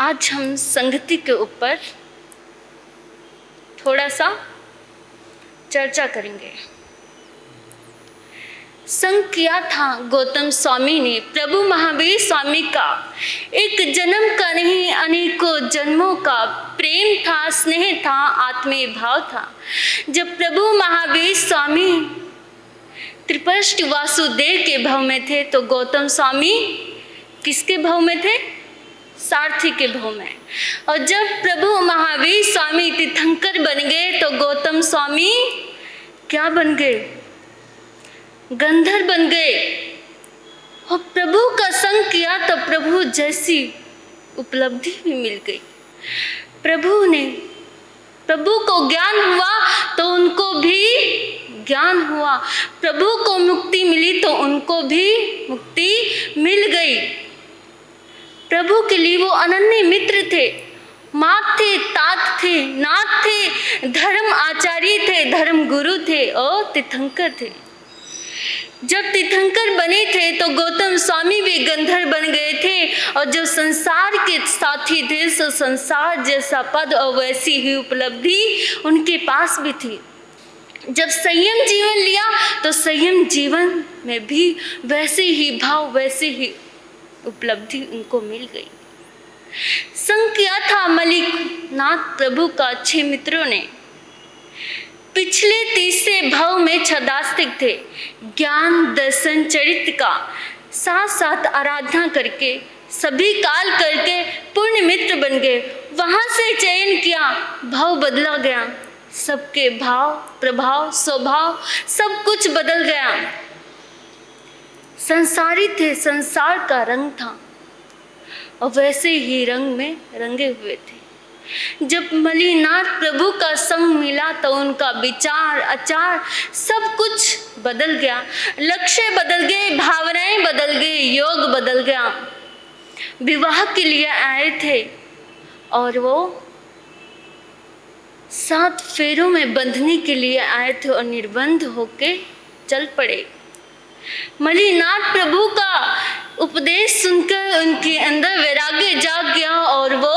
आज हम संगति के ऊपर थोड़ा सा चर्चा करेंगे। संग किया था गौतम स्वामी ने प्रभु महावीर स्वामी का, एक जन्म का नहीं अनेकों जन्मों का प्रेम था, स्नेह था, आत्मीय भाव था। जब प्रभु महावीर स्वामी त्रिपष्ट वासुदेव के भाव में थे तो गौतम स्वामी किसके भाव में थे? सारथी के भाव में। और जब प्रभु महावीर स्वामी तीर्थंकर बन गए तो गौतम स्वामी क्या बन गए? गंधर्व बन गए। और प्रभु का संग किया तो प्रभु जैसी उपलब्धि भी मिल गई। प्रभु को ज्ञान हुआ तो उनको भी ज्ञान हुआ। प्रभु को मुक्ति मिली तो उनको भी मुक्ति मिल गई। प्रभु के लिए वो अनन्य मित्र थे, मात थे, तात थे, नाथ थे, धर्म आचार्य थे, धर्म गुरु थे और तीर्थंकर थे। जब तीर्थंकर बने थे तो गौतम स्वामी भी गंधर्व बन गए थे। और जब संसार के साथी थे तो संसार जैसा पद और वैसी ही उपलब्धि उनके पास भी थी। जब संयम जीवन लिया तो संयम जीवन में भी वैसे ही भाव, वैसे ही उपलब्धि उनको मिल गई। संग किया था मलिकनाथ प्रभु का 6 मित्रों ने। पिछले तीसरे भाव में छदास्तिक थे, ज्ञान दर्शन चरित्र का साथ साथ आराधना करके सभी काल करके पूर्ण मित्र बन गए। वहां से चयन किया, भाव बदला गया, सबके भाव, प्रभाव, स्वभाव सब कुछ बदल गया। संसारी थे, संसार का रंग था और वैसे ही रंग में रंगे हुए थे। जब मलिनाथ प्रभु का संग मिला तो उनका विचार, आचार सब कुछ बदल गया। लक्ष्य बदल गए, भावनाएं बदल गई, योग बदल गया। विवाह के लिए आए थे और वो 7 फेरों में बंधने के लिए आए थे और निर्बंध होके चल पड़े। मलिनाथ प्रभु का उपदेश सुनकर उनके अंदर वैराग्य जाग गया और वो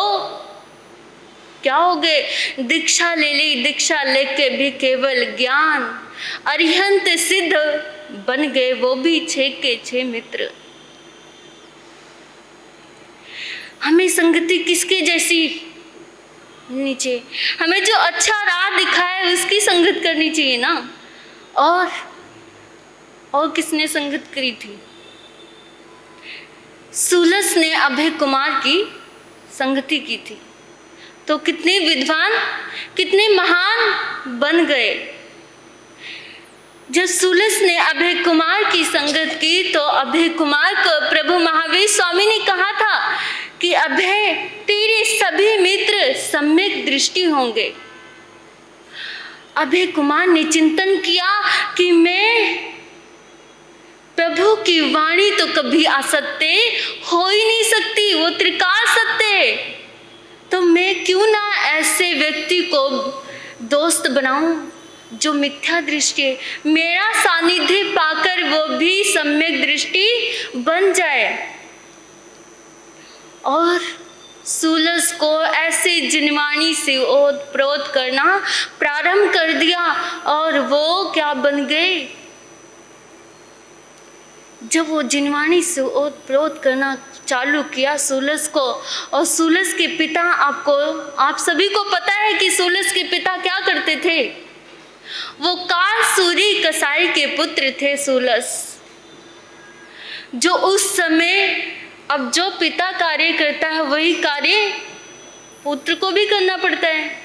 क्या हो गए? दीक्षा ले ली। दीक्षा लेके भी केवल ज्ञान अरिहंत सिद्ध बन गए, वो भी 6 के 6 मित्र। हमें संगति किसके जैसी नीचे, हमें जो अच्छा राह दिखाए उसकी संगत करनी चाहिए ना। और किसने संगत करी थी? सुलस ने अभय कुमार की संगति की थी तो कितने विद्वान, कितने महान बन गए। जब सुलस ने अभय कुमार की संगत की तो अभय कुमार को प्रभु महावीर स्वामी ने कहा था कि अभय, तेरे सभी मित्र सम्यक दृष्टि होंगे। अभय कुमार ने चिंतन किया कि मैं प्रभु की वाणी तो कभी असत्य हो ही नहीं सकती, वो त्रिकाल सत्य है। तो मैं क्यों ना ऐसे व्यक्ति को दोस्त बनाऊं जो मिथ्या दृष्टि है, मेरा सानिध्य पाकर वो भी सम्यक दृष्टि बन जाए। और सुलस को ऐसे जिनवाणी से ओत-प्रोत करना प्रारंभ कर दिया और वो क्या बन गए? जब वो जिनवाणी से ओत-प्रोत करना चालू किया सुलस को, और सुलस के पिता, आप सभी को पता है कि सुलस के पिता क्या करते थे? वो कारसूरी कसाई के पुत्र थे सुलस। जो उस समय, अब जो पिता कार्य करता है वही कार्य पुत्र को भी करना पड़ता है।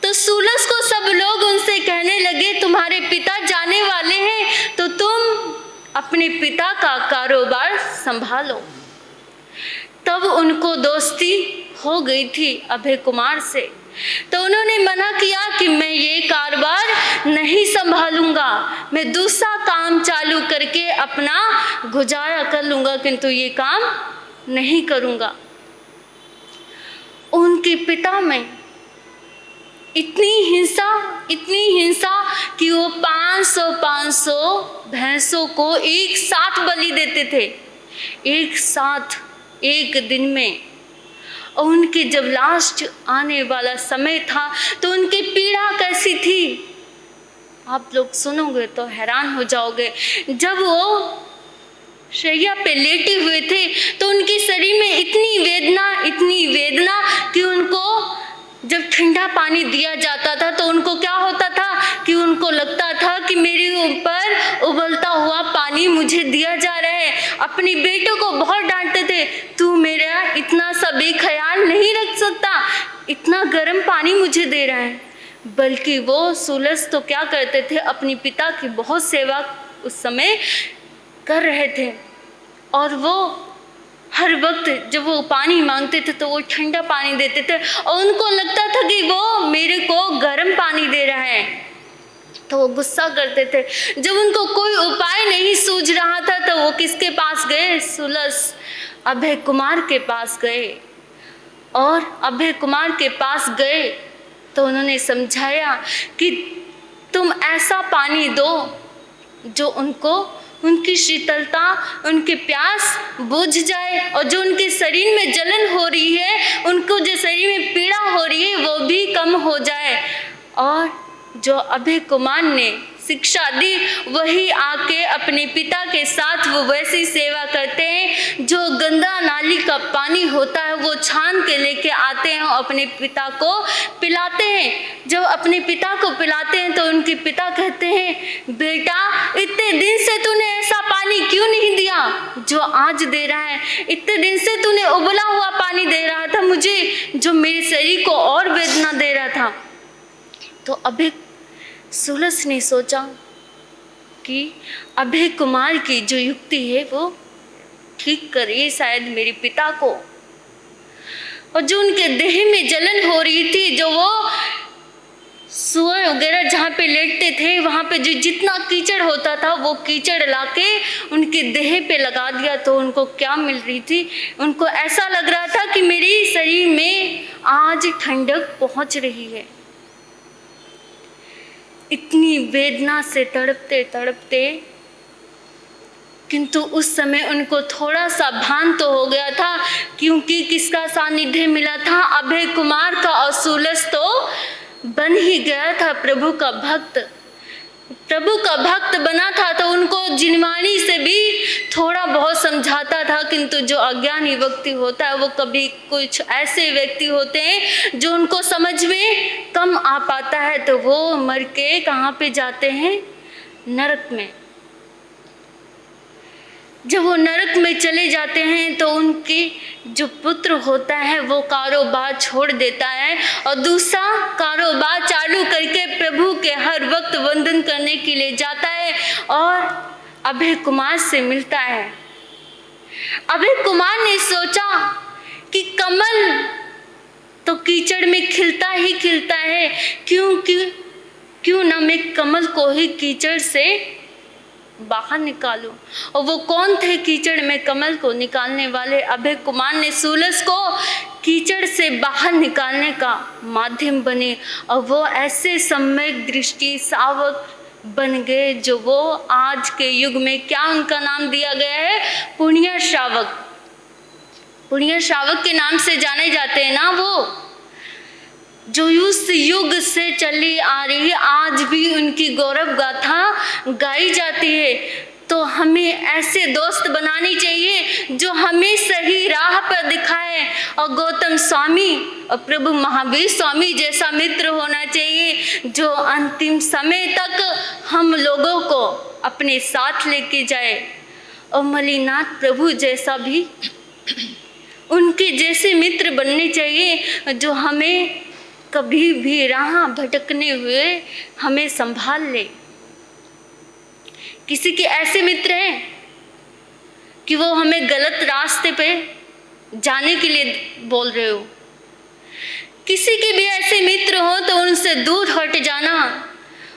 तो सुलस को सब लोग उनसे कहने लगे, तुम्हारे पिता जाने वाले हैं तो तुम अपने पिता का कारोबार संभालो। तब उनको दोस्ती हो गई थी अभय कुमार से। तो उन्होंने मना किया कि मैं ये कारोबार नहीं संभालूंगा, मैं दूसरा काम चालू करके अपना गुजारा कर लूंगा, किंतु ये काम नहीं करूंगा। उनके पिता में इतनी हिंसा कि वो 500 भैंसों को एक साथ बलि देते थे, एक साथ, एक दिन में। और उनकी जब लास्ट आने वाला समय था तो उनकी पीड़ा कैसी थी, आप लोग सुनोगे तो हैरान हो जाओगे। जब वो शैया पे लेटे हुए थे तो उनके शरीर में इतनी वेदना कि उनको जब ठंडा पानी दिया जाता था तो उनको क्या होता था कि उनको लगता था कि मेरे ऊपर उबलता हुआ पानी मुझे दिया जा रहा है। अपने बेटों को बहुत डांटते थे, तू मेरा इतना सा भी ख्याल नहीं रख सकता, इतना गर्म पानी मुझे दे रहा है। बल्कि वो सूलस तो क्या करते थे, अपनी पिता की बहुत सेवा उस समय कर रहे थे और वो हर वक्त जब वो पानी मांगते थे तो वो ठंडा पानी देते थे और उनको लगता था कि वो मेरे को गर्म पानी दे रहा है, तो वो गुस्सा करते थे। जब उनको कोई उपाय नहीं सूझ रहा था तो वो किसके पास गए, सूलस अभय कुमार के पास गए। और अभय कुमार के पास गए तो उन्होंने समझाया कि तुम ऐसा पानी दो जो उनकी शीतलता, उनकी प्यास बुझ जाए और जो उनके शरीर में जलन हो रही है, उनको जो शरीर में पीड़ा हो रही है वो भी कम हो जाए। और जो अभय कुमार ने शिक्षा दी वही आके अपने पिता के साथ वो वैसी सेवा करते हैं। जो गंदा नाली का पानी होता है वो छान के लेके आते हैं और अपने पिता को पिलाते हैं। जब अपने पिता को पिलाते हैं तो उनके पिता कहते हैं, बेटा इतने दिन से तूने ऐसा पानी क्यों नहीं दिया जो आज दे रहा है, इतने दिन से तूने उबला हुआ पानी दे रहा था मुझे जो मेरे शरीर को और वेदना दे रहा था। तो अभय सूलस ने सोचा कि अभय कुमार की जो युक्ति है वो ठीक कर रही है शायद मेरे पिता को। और जो उनके देह में जलन हो रही थी, जो वो सुअर वगैरह जहाँ पे लेटते थे वहाँ पे जो जितना कीचड़ होता था वो कीचड़ लाके उनके देह पे लगा दिया तो उनको क्या मिल रही थी, उनको ऐसा लग रहा था कि मेरे शरीर में आज ठंडक पहुँच रही है। इतनी वेदना से तड़पते तड़पते, किंतु उस समय उनको थोड़ा सा भान तो हो गया था, क्योंकि किसका सानिध्य मिला था, अभय कुमार का। और सूलस तो बन ही गया था प्रभु का भक्त, प्रभु का भक्त बना था तो उनको जिनवाणी से भी थोड़ा बहुत समझाता था। किंतु जो अज्ञानी व्यक्ति होता है वो कभी कुछ ऐसे व्यक्ति होते हैं जो उनको समझ में कम आ पाता है तो वो मर के कहाँ पे जाते हैं, नरक में। जब वो नरक में चले जाते हैं तो उनके जो पुत्र होता है वो कारोबार छोड़ देता है और दूसरा कारोबार चालू करके प्रभु के हर वक्त वंदन करने के लिए जाता है और अभय कुमार से मिलता है। अभय कुमार ने सोचा कि कमल तो कीचड़ में खिलता ही खिलता है, क्यों ना मैं कमल को ही कीचड़ से बाहर निकालूं। और वो कौन थे कीचड़ में कमल को निकालने वाले? अभय कुमार ने सूलस को कीचड़ से बाहर निकालने का माध्यम बने और वो ऐसे सम्यक दृष्टि सावक बन गए जो वो आज के युग में क्या उनका नाम दिया गया है, पुण्य श्रावक। पुण्य श्रावक के नाम से जाने जाते हैं ना वो, जो उस युग से चली आ रही है, आज भी उनकी गौरव गाथा गाई जाती है। तो हमें ऐसे दोस्त बनाने चाहिए जो हमें सही राह पर दिखाए और गौतम स्वामी और प्रभु महावीर स्वामी जैसा मित्र होना चाहिए जो अंतिम समय तक हम लोगों को अपने साथ लेके जाए। और मलिनाथ प्रभु जैसा भी, उनके जैसे मित्र बनने चाहिए जो हमें कभी भी राह भटकने हुए हमें संभाल ले। किसी के ऐसे मित्र हैं कि वो हमें गलत रास्ते पे जाने के लिए बोल रहे हो, किसी के भी ऐसे मित्र हो तो उनसे दूर हट जाना,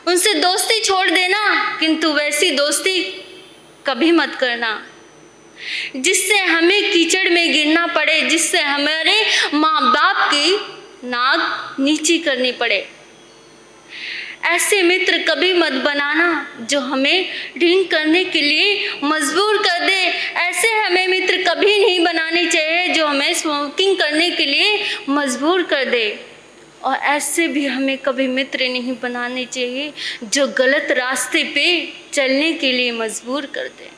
उनसे दोस्ती छोड़ देना, किंतु वैसी दोस्ती कभी मत करना जिससे हमें कीचड़ में गिरना पड़े, जिससे हमारे माँ बाप की नाक नीची करनी पड़े। ऐसे मित्र कभी मत बनाना जो हमें ड्रिंक करने के लिए मजबूर कर दे। ऐसे हमें मित्र कभी नहीं बनाने चाहिए जो हमें स्मोकिंग करने के लिए मजबूर कर दे। और ऐसे भी हमें कभी मित्र नहीं बनाने चाहिए जो गलत रास्ते पे चलने के लिए मजबूर कर दे।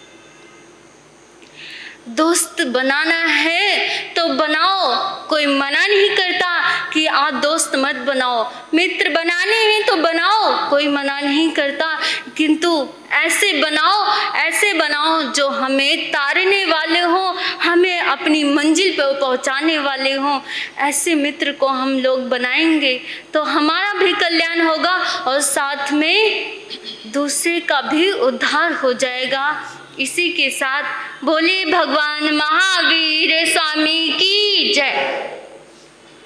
दोस्त बनाना है तो बनाओ, कोई मना नहीं करता कि आप दोस्त मत बनाओ। मित्र बनाने हैं तो बनाओ, कोई मना नहीं करता, किंतु ऐसे बनाओ जो हमें तारने वाले हों, हमें अपनी मंजिल पर पहुंचाने वाले हों। ऐसे मित्र को हम लोग बनाएंगे तो हमारा भी कल्याण होगा और साथ में दूसरे का भी उद्धार हो जाएगा। इसी के साथ बोले भगवान महावीर स्वामी की जय।